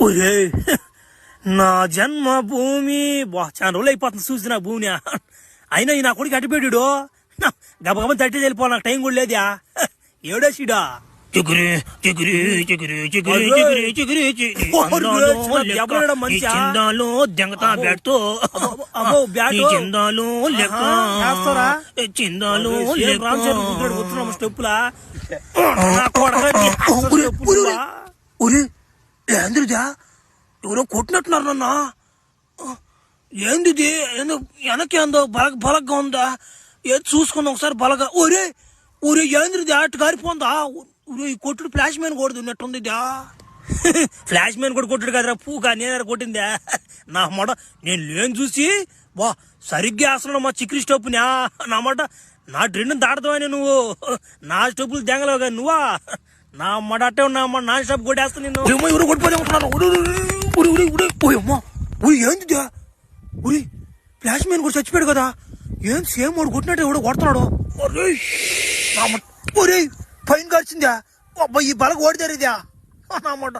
ఒరే నా జన్మభూమి చాలా రోజులు అయిపోతుంది చూసి నా భూమిని. అయినా ఈ నా కొడుకు అడ్డుపెట్టాడు. గబగబని తట్టి వెళ్ళిపోవాలి, నాకు టైం కూడా లేదా. ఏడేసిడా చిగురి చిగురి చిగురి చిగురి చిగురి చిగురి చిందాలు దెంగతా బ్యాట్తో చిందాలు చిందాలు స్టెప్పులా ఏందిదా ఎవరో కొట్టినట్టున్నారు నన్న. ఏంది వెనక్కి ఏందో బలగ్గా ఉందా? ఏది చూసుకుందా ఒకసారి బలగా. ఒరే ఒరే ఏంద్రిది అటు కారిపోందా? ఈ కొట్టుడు ఫ్లాష్ మ్యాన్ కొడుతుంది ఉన్నట్టుందిదా. ఫ్లాష్ మ్యాన్ కూడా కొట్టుడు కదరా పూగా, నేను కొట్టిందా నా మాట. నేను లేని చూసి బా సరిగ్గా వేస్తున్నాడు మా చిక్రి స్టెప్పునా. నా మాట నా ట్రెండ్ని దాడతావని నువ్వు నా స్టెప్పులు దెంగలేవు కానీ నువ్వా నా మాట అట్టే ఉన్నా అమ్మ. నా స్టెప్ కొట్టేస్తా నేను. ఎవరు కొట్టిపోతున్నారు? ఏందిదా ఉరి ఫ్లాష్ మ్యాన్ కూడా చచ్చిపోయాడు కదా. ఏం సేమ్ వాడు కొట్టినట్టు ఎవడో కొడుతున్నాడు. ఒరే పైన కాల్చిందా? అబ్బాయి ఈ బలగ ఓడిదారు ఇదా నా మాట.